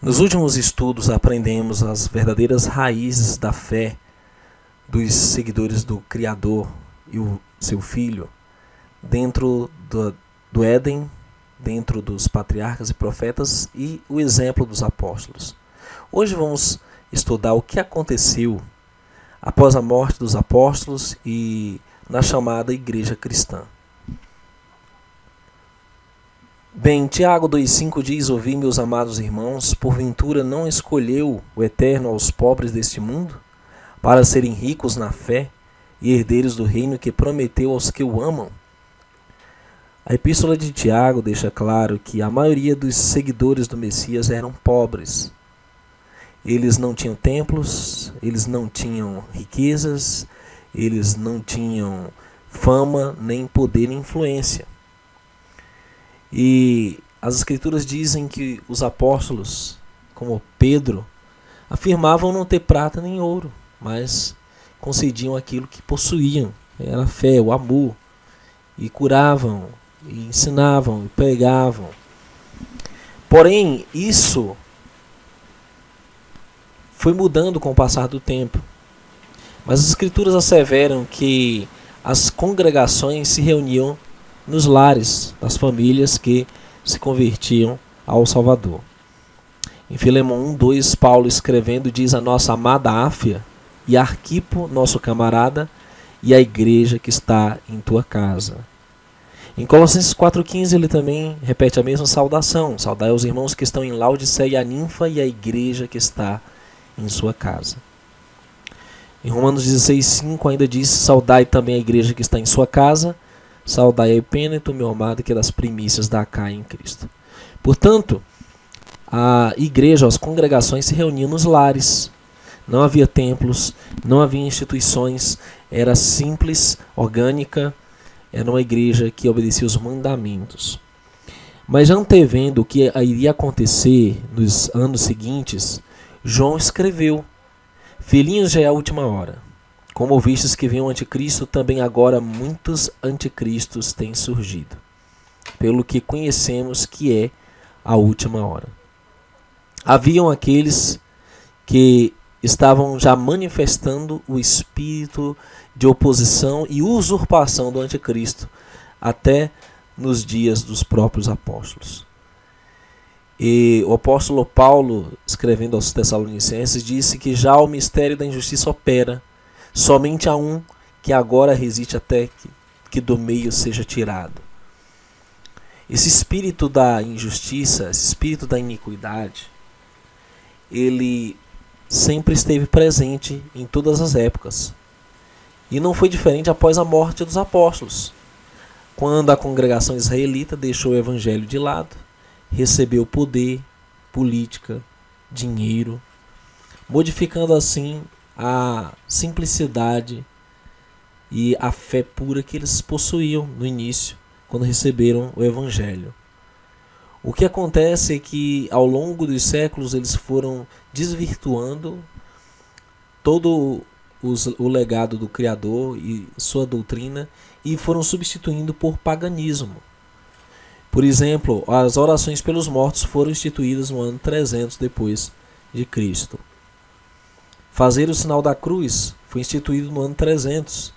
Nos últimos estudos aprendemos as verdadeiras raízes da fé dos seguidores do Criador e o seu Filho dentro do Éden, dentro dos patriarcas e profetas e o exemplo dos apóstolos. Hoje vamos estudar o que aconteceu após a morte dos apóstolos e na chamada Igreja Cristã. Bem, Tiago 2,5 diz: ouvi, meus amados irmãos, porventura não escolheu o Eterno aos pobres deste mundo, para serem ricos na fé e herdeiros do reino que prometeu aos que o amam? A epístola de Tiago deixa claro que a maioria dos seguidores do Messias eram pobres. Eles não tinham templos, eles não tinham riquezas, eles não tinham fama, nem poder, nem influência. E as escrituras dizem que os apóstolos, como Pedro, afirmavam não ter prata nem ouro, mas concediam aquilo que possuíam, era a fé, o amor, e curavam, e ensinavam, e pregavam. Porém, isso foi mudando com o passar do tempo. Mas as escrituras asseveram que as congregações se reuniam nos lares das famílias que se convertiam ao Salvador. Em Filemão 1:2, Paulo escrevendo diz: a nossa amada Áfia e Arquipo, nosso camarada, e a igreja que está em tua casa. Em Colossenses 4,15 ele também repete a mesma saudação: saudai os irmãos que estão em Laodiceia, a Ninfa e a igreja que está em sua casa. Em Romanos 16,5 ainda diz: saudai também a igreja que está em sua casa, saudai a Epêneto, meu amado, que é das primícias da Acaia em Cristo. Portanto, a igreja, as congregações se reuniam nos lares. Não havia templos, não havia instituições, era simples, orgânica, era uma igreja que obedecia os mandamentos. Mas antevendo o que iria acontecer nos anos seguintes, João escreveu: filhinhos, já é a última hora. Como ouvistes que vem o anticristo, também agora muitos anticristos têm surgido, pelo que conhecemos que é a última hora. Haviam aqueles que estavam já manifestando o espírito de oposição e usurpação do anticristo, até nos dias dos próprios apóstolos. E o apóstolo Paulo, escrevendo aos Tessalonicenses, disse que já o mistério da injustiça opera. Somente há um que agora resiste até que do meio seja tirado. Esse espírito da injustiça, esse espírito da iniquidade, ele sempre esteve presente em todas as épocas. E não foi diferente após a morte dos apóstolos, quando a congregação israelita deixou o evangelho de lado, recebeu poder, política, dinheiro, modificando assim a simplicidade e a fé pura que eles possuíam no início, quando receberam o Evangelho. O que acontece é que ao longo dos séculos eles foram desvirtuando todo o legado do Criador e sua doutrina e foram substituindo por paganismo. Por exemplo, as orações pelos mortos foram instituídas no ano 300 depois de Cristo. Fazer o sinal da cruz foi instituído no ano 300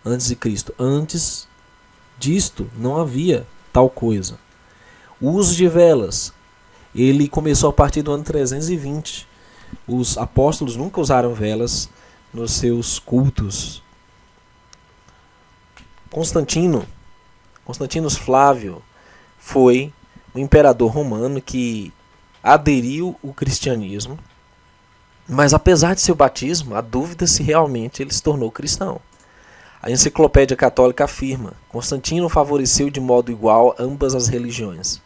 antes de Cristo. Antes disto não havia tal coisa. O uso de velas, ele começou a partir do ano 320. Os apóstolos nunca usaram velas nos seus cultos. Constantino Flávio foi um imperador romano que aderiu ao cristianismo. Mas apesar de seu batismo, há dúvida se realmente ele se tornou cristão. A Enciclopédia Católica afirma: Constantino favoreceu de modo igual ambas as religiões.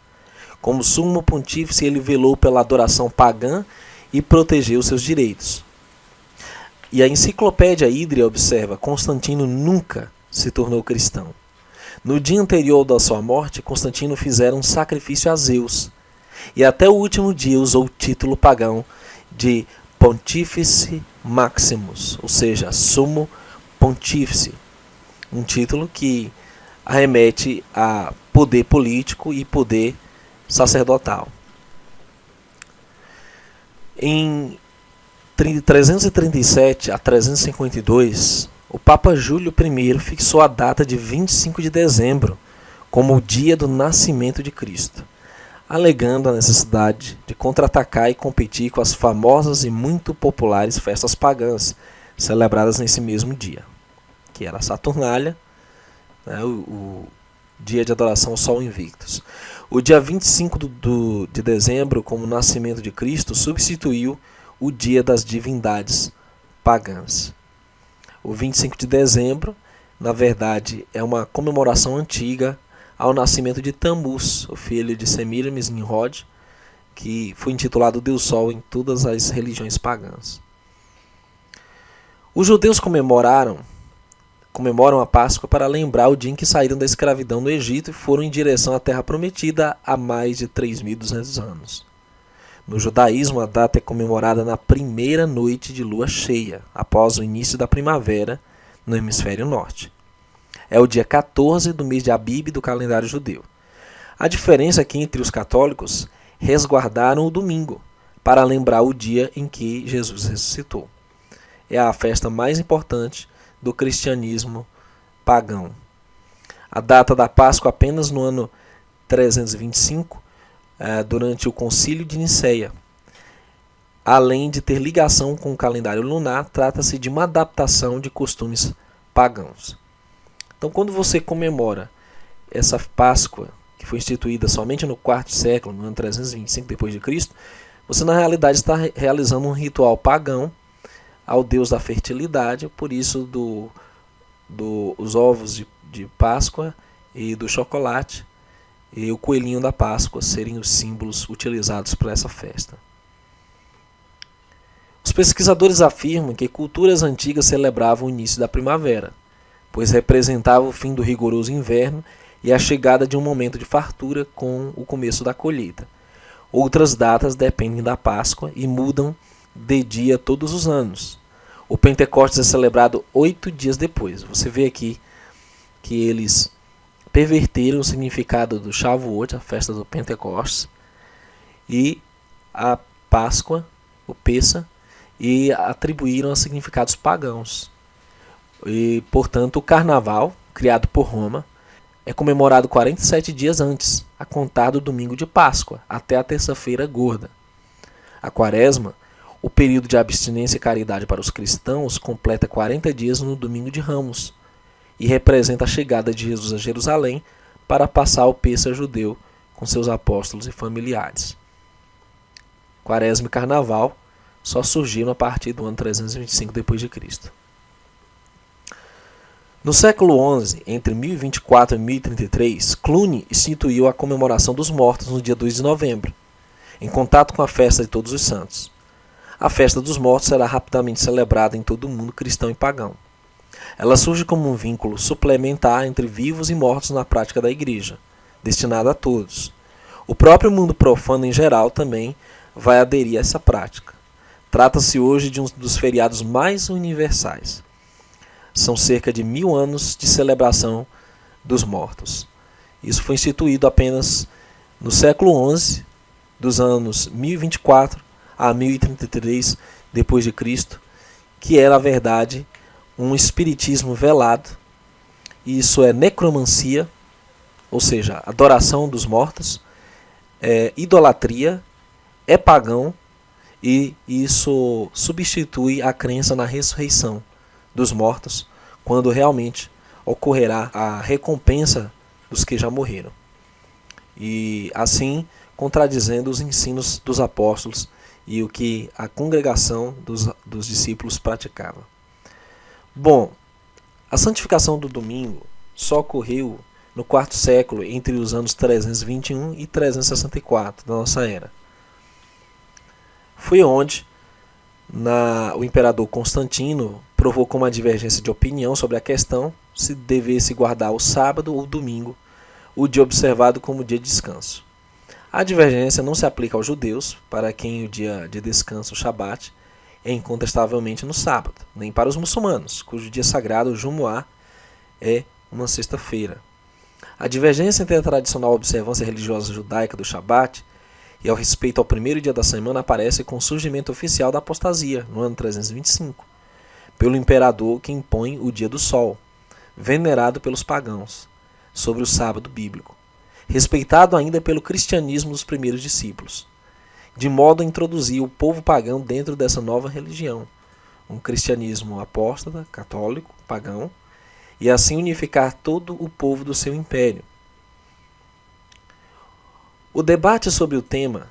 Como sumo pontífice, ele velou pela adoração pagã e protegeu seus direitos. E a Enciclopédia Hídria observa: Constantino nunca se tornou cristão. No dia anterior da sua morte, Constantino fizera um sacrifício a Zeus, e até o último dia usou o título pagão de Pontífice Maximus, ou seja, Sumo Pontífice, um título que arremete a poder político e poder sacerdotal. Em 337 a 352, o Papa Júlio I fixou a data de 25 de dezembro como o dia do nascimento de Cristo, alegando a necessidade de contra-atacar e competir com as famosas e muito populares festas pagãs celebradas nesse mesmo dia, que era a Saturnália, né, o dia de adoração ao Sol Invictus. O dia 25 de dezembro, como nascimento de Cristo, substituiu o dia das divindades pagãs. O 25 de dezembro, na verdade, é uma comemoração antiga ao nascimento de Tammuz, o filho de Semiramis Nimrod, que foi intitulado Deus Sol em todas as religiões pagãs. Os judeus comemoram a Páscoa para lembrar o dia em que saíram da escravidão no Egito e foram em direção à Terra Prometida há mais de 3.200 anos. No judaísmo, a data é comemorada na primeira noite de lua cheia, após o início da primavera no hemisfério norte. É o dia 14 do mês de Abib do calendário judeu. A diferença é que entre os católicos resguardaram o domingo para lembrar o dia em que Jesus ressuscitou. É a festa mais importante do cristianismo pagão. A data da Páscoa apenas no ano 325, durante o Concílio de Nicéia. Além de ter ligação com o calendário lunar, trata-se de uma adaptação de costumes pagãos. Então, quando você comemora essa Páscoa, que foi instituída somente no quarto século, no ano 325 d.C., você na realidade está realizando um ritual pagão ao deus da fertilidade, por isso os ovos de Páscoa e do chocolate e o coelhinho da Páscoa serem os símbolos utilizados para essa festa. Os pesquisadores afirmam que culturas antigas celebravam o início da primavera, pois representava o fim do rigoroso inverno e a chegada de um momento de fartura com o começo da colheita. Outras datas dependem da Páscoa e mudam de dia todos os anos. O Pentecostes é celebrado 8 dias depois. Você vê aqui que eles perverteram o significado do Shavuot, a festa do Pentecostes, e a Páscoa, o Pessa, e atribuíram a significados pagãos. E, portanto, o Carnaval, criado por Roma, é comemorado 47 dias antes, a contar do domingo de Páscoa, até a terça-feira gorda. A Quaresma, o período de abstinência e caridade para os cristãos, completa 40 dias no domingo de Ramos e representa a chegada de Jesus a Jerusalém para passar o Pessa judeu com seus apóstolos e familiares. Quaresma e Carnaval só surgiram a partir do ano 325 d.C. No século XI, entre 1024 e 1033, Cluny instituiu a comemoração dos mortos no dia 2 de novembro, em contato com a festa de Todos os Santos. A festa dos mortos será rapidamente celebrada em todo o mundo cristão e pagão. Ela surge como um vínculo suplementar entre vivos e mortos na prática da Igreja, destinada a todos. O próprio mundo profano em geral também vai aderir a essa prática. Trata-se hoje de um dos feriados mais universais. São cerca de 1000 anos de celebração dos mortos. Isso foi instituído apenas no século XI, dos anos 1024 a 1033 d.C., que é, na verdade, um espiritismo velado. Isso é necromancia, ou seja, adoração dos mortos, é idolatria, é pagão, e isso substitui a crença na ressurreição dos mortos, quando realmente ocorrerá a recompensa dos que já morreram. E assim, contradizendo os ensinos dos apóstolos e o que a congregação dos discípulos praticava. Bom, a santificação do domingo só ocorreu no quarto século, entre os anos 321 e 364 da nossa era. Foi onde o imperador Constantino provocou uma divergência de opinião sobre a questão se devesse guardar o sábado ou o domingo, o dia observado como dia de descanso. A divergência não se aplica aos judeus, para quem o dia de descanso, o Shabat, é incontestavelmente no sábado, nem para os muçulmanos, cujo dia sagrado, o Jumu'ah, é uma sexta-feira. A divergência entre a tradicional observância religiosa judaica do Shabat e ao respeito ao primeiro dia da semana aparece com o surgimento oficial da apostasia, no ano 325, pelo imperador que impõe o dia do sol, venerado pelos pagãos, sobre o sábado bíblico, respeitado ainda pelo cristianismo dos primeiros discípulos, de modo a introduzir o povo pagão dentro dessa nova religião, um cristianismo apóstata, católico, pagão, e assim unificar todo o povo do seu império. O debate sobre o tema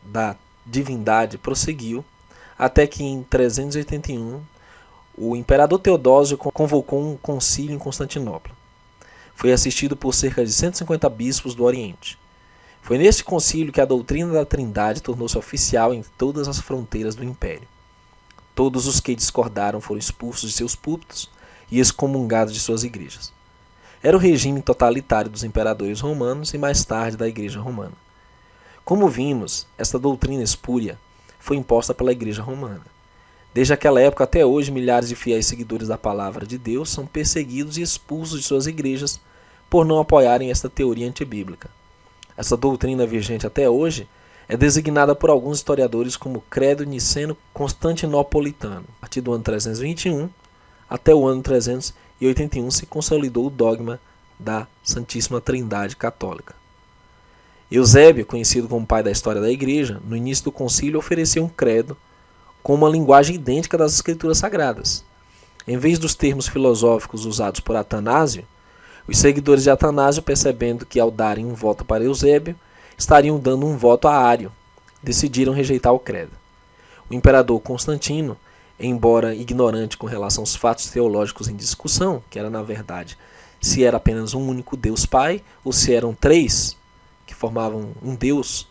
da divindade prosseguiu até que em 381 o imperador Teodósio convocou um concílio em Constantinopla. Foi assistido por cerca de 150 bispos do Oriente. Foi neste concílio que a doutrina da Trindade tornou-se oficial em todas as fronteiras do império. Todos os que discordaram foram expulsos de seus púlpitos e excomungados de suas igrejas. Era o regime totalitário dos imperadores romanos e mais tarde da Igreja Romana. Como vimos, esta doutrina espúria foi imposta pela Igreja Romana. Desde aquela época até hoje, milhares de fiéis seguidores da Palavra de Deus são perseguidos e expulsos de suas igrejas por não apoiarem esta teoria antibíblica. Essa doutrina vigente até hoje é designada por alguns historiadores como Credo Niceno-Constantinopolitano. A partir do ano 321 até o ano 381 se consolidou o dogma da Santíssima Trindade Católica. Eusébio, conhecido como pai da história da Igreja, no início do concílio ofereceu um credo com uma linguagem idêntica das Escrituras Sagradas. Em vez dos termos filosóficos usados por Atanásio, os seguidores de Atanásio, percebendo que ao darem um voto para Eusébio, estariam dando um voto a Ário, decidiram rejeitar o credo. O imperador Constantino, embora ignorante com relação aos fatos teológicos em discussão, que era na verdade se era apenas um único Deus Pai ou se eram três que formavam um Deus,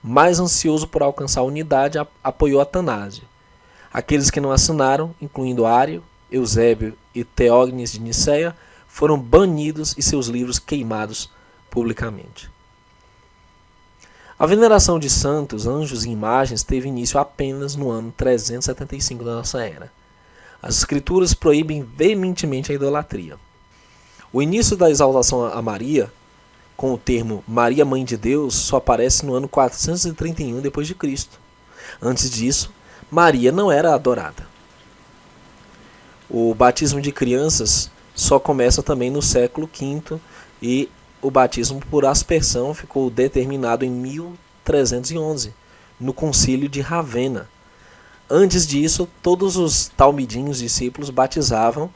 mais ansioso por alcançar a unidade, apoiou Atanásio. Aqueles que não assinaram, incluindo Ário, Eusébio e Teógenes de Nicéia, foram banidos e seus livros queimados publicamente. A veneração de santos, anjos e imagens teve início apenas no ano 375 da nossa era. As escrituras proíbem veementemente a idolatria. O início da exaltação a Maria, com o termo Maria Mãe de Deus, só aparece no ano 431 d.C. Antes disso, Maria não era adorada. O batismo de crianças só começa também no século V e o batismo por aspersão ficou determinado em 1311, no concílio de Ravenna. Antes disso, todos os talmidim, os discípulos, batizavam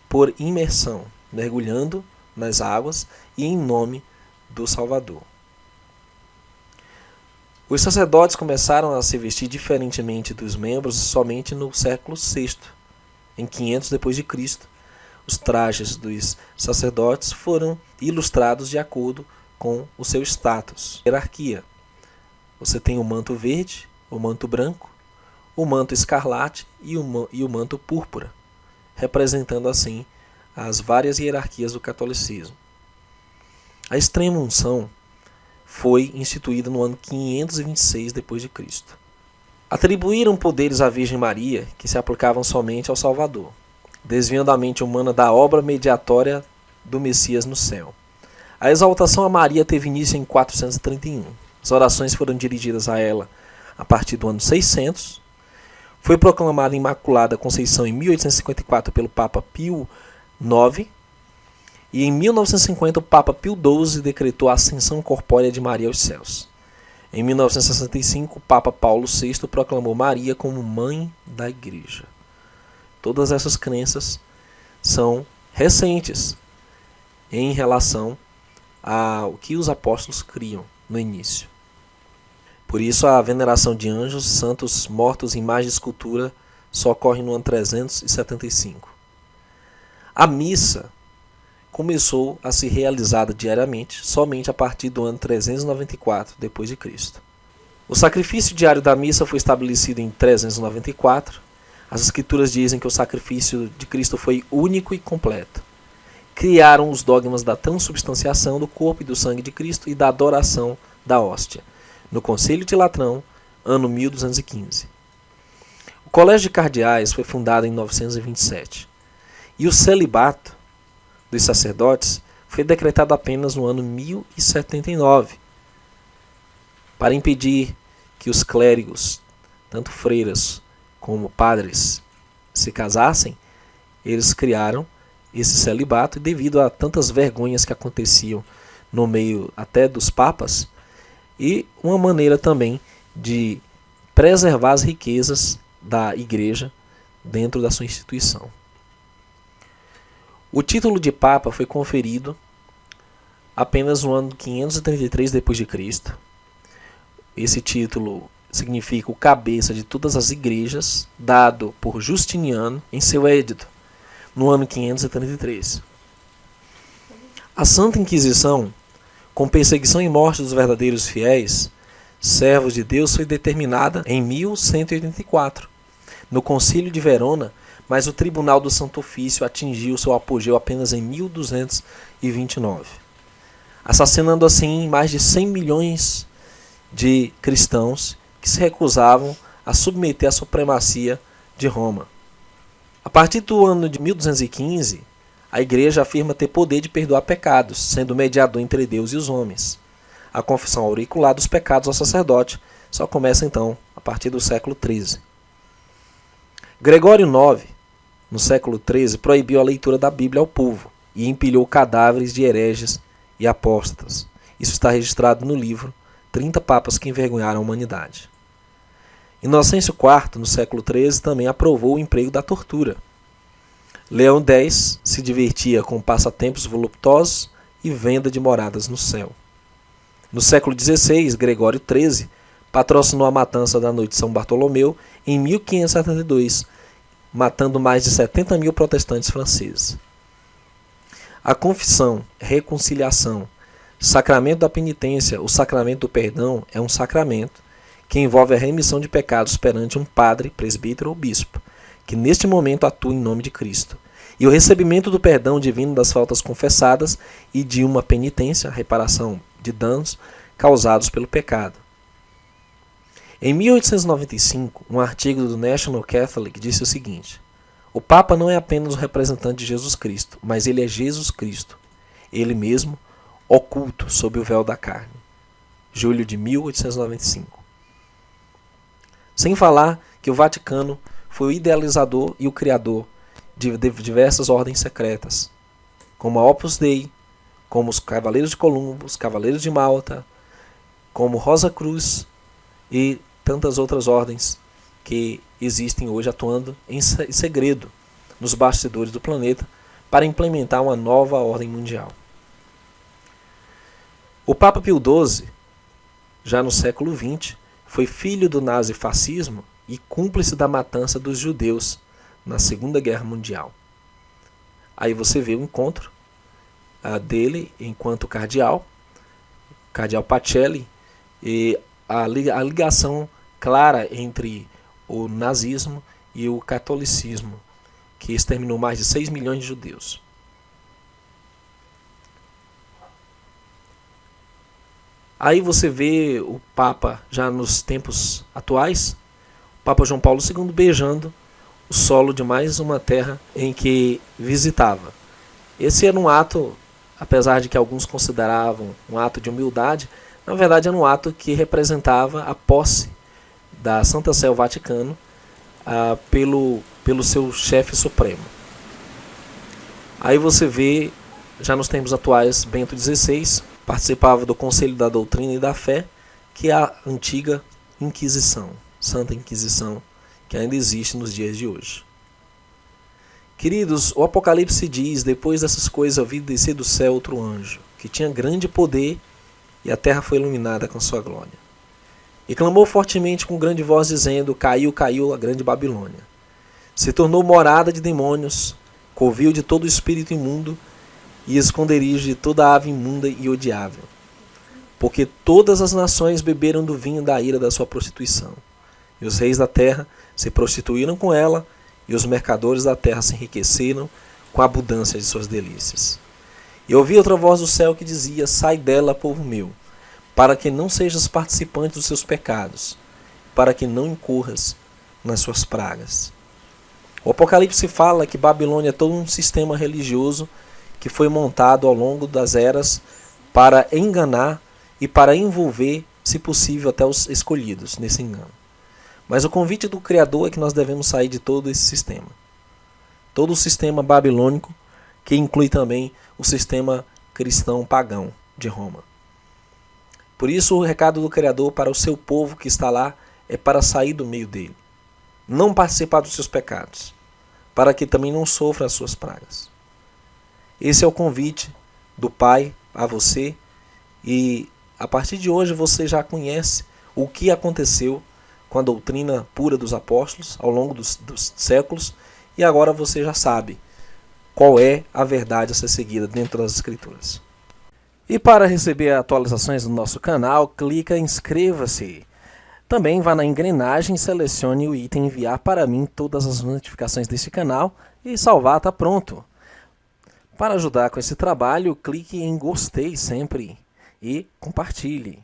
por imersão, mergulhando nas águas e em nome do Salvador. Os sacerdotes começaram a se vestir diferentemente dos membros somente no século VI, em 500 d.C. Os trajes dos sacerdotes foram ilustrados de acordo com o seu status, hierarquia. Você tem o manto verde, o manto branco, o manto escarlate e o manto púrpura, representando assim as várias hierarquias do catolicismo. A extrema unção foi instituída no ano 526 d.C. Atribuíram poderes à Virgem Maria que se aplicavam somente ao Salvador, desviando a mente humana da obra mediatória do Messias no céu. A exaltação a Maria teve início em 431. As orações foram dirigidas a ela a partir do ano 600. Foi proclamada Imaculada Conceição em 1854 pelo Papa Pio IX. E em 1950 o Papa Pio XII decretou a ascensão corpórea de Maria aos céus. Em 1965 o Papa Paulo VI proclamou Maria como Mãe da Igreja. Todas essas crenças são recentes em relação ao que os apóstolos criam no início. Por isso a veneração de anjos, santos, mortos, imagem de escultura só ocorre no ano 375. A missa começou a ser realizada diariamente somente a partir do ano 394 d.C. O sacrifício diário da missa foi estabelecido em 394. As escrituras dizem que o sacrifício de Cristo foi único e completo. Criaram os dogmas da transubstanciação do corpo e do sangue de Cristo e da adoração da hóstia, no Concílio de Latrão, ano 1215. O Colégio de Cardeais foi fundado em 927. E o celibato dos sacerdotes foi decretado apenas no ano 1079. Para impedir que os clérigos, tanto freiras como padres, se casassem, eles criaram esse celibato, e devido a tantas vergonhas que aconteciam no meio até dos papas, e uma maneira também de preservar as riquezas da igreja dentro da sua instituição. O título de Papa foi conferido apenas no ano 533 d.C. Esse título significa o cabeça de todas as igrejas, dado por Justiniano em seu edito, no ano 533. A Santa Inquisição, com perseguição e morte dos verdadeiros fiéis, servos de Deus, foi determinada em 1184, no Concílio de Verona, mas o Tribunal do Santo Ofício atingiu seu apogeu apenas em 1229, assassinando assim mais de 100 milhões de cristãos que se recusavam a submeter à supremacia de Roma. A partir do ano de 1215, a Igreja afirma ter poder de perdoar pecados, sendo mediador entre Deus e os homens. A confissão auricular dos pecados ao sacerdote só começa então a partir do século XIII. Gregório IX, no século XIII, proibiu a leitura da Bíblia ao povo e empilhou cadáveres de hereges e apóstatas. Isso está registrado no livro 30 Papas que Envergonharam a Humanidade. Inocêncio IV, no século XIII, também aprovou o emprego da tortura. Leão X se divertia com passatempos voluptuosos e venda de moradas no céu. No século XVI, Gregório XIII patrocinou a matança da noite de São Bartolomeu em 1572, matando mais de 70 mil protestantes franceses. A confissão, reconciliação, sacramento da penitência, o sacramento do perdão é um sacramento que envolve a remissão de pecados perante um padre, presbítero ou bispo, que neste momento atua em nome de Cristo, e o recebimento do perdão divino das faltas confessadas e de uma penitência, reparação de danos causados pelo pecado. Em 1895, um artigo do National Catholic disse o seguinte: o Papa não é apenas o representante de Jesus Cristo, mas ele é Jesus Cristo, ele mesmo oculto sob o véu da carne. Julho de 1895. Sem falar que o Vaticano foi o idealizador e o criador de diversas ordens secretas, como a Opus Dei, como os Cavaleiros de Colombo, os Cavaleiros de Malta, como Rosa Cruz e tantas outras ordens que existem hoje atuando em segredo nos bastidores do planeta para implementar uma nova ordem mundial. O Papa Pio XII, já no século XX, foi filho do nazifascismo e cúmplice da matança dos judeus na Segunda Guerra Mundial. Aí você vê o encontro dele enquanto cardeal Pacelli, e a ligação clara entre o nazismo e o catolicismo, que exterminou mais de 6 milhões de judeus. Aí você vê o Papa, já nos tempos atuais, o Papa João Paulo II beijando o solo de mais uma terra em que visitava. Esse era um ato, apesar de que alguns consideravam um ato de humildade, na verdade era um ato que representava a posse da Santa Sé ao Vaticano pelo seu chefe supremo. Aí você vê, já nos tempos atuais, Bento XVI participava do Conselho da Doutrina e da Fé, que é a antiga Inquisição, Santa Inquisição, que ainda existe nos dias de hoje. Queridos, o Apocalipse diz: depois dessas coisas eu vi descer do céu outro anjo, que tinha grande poder, e a terra foi iluminada com sua glória. E clamou fortemente com grande voz, dizendo: caiu, caiu a grande Babilônia. Se tornou morada de demônios, covil de todo espírito imundo, e esconderijo de toda ave imunda e odiável. Porque todas as nações beberam do vinho da ira da sua prostituição. E os reis da terra se prostituíram com ela, e os mercadores da terra se enriqueceram com a abundância de suas delícias. E ouvi outra voz do céu que dizia: sai dela, povo meu, para que não sejas participante dos seus pecados, para que não incorras nas suas pragas. O Apocalipse fala que Babilônia é todo um sistema religioso que foi montado ao longo das eras para enganar e para envolver se possível até os escolhidos nesse engano. Mas o convite do Criador é que nós devemos sair de todo esse sistema. Todo o sistema babilônico, que inclui também o sistema cristão pagão de Roma. Por isso o recado do Criador para o seu povo que está lá é para sair do meio dele. Não participar dos seus pecados, para que também não sofra as suas pragas. Esse é o convite do Pai a você, e a partir de hoje você já conhece o que aconteceu com a doutrina pura dos apóstolos ao longo dos séculos, e agora você já sabe qual é a verdade a ser seguida dentro das Escrituras. E para receber atualizações do nosso canal, clica em inscreva-se. Também vá na engrenagem e selecione o item enviar para mim todas as notificações deste canal e salvar está pronto. Para ajudar com esse trabalho, clique em gostei sempre e compartilhe.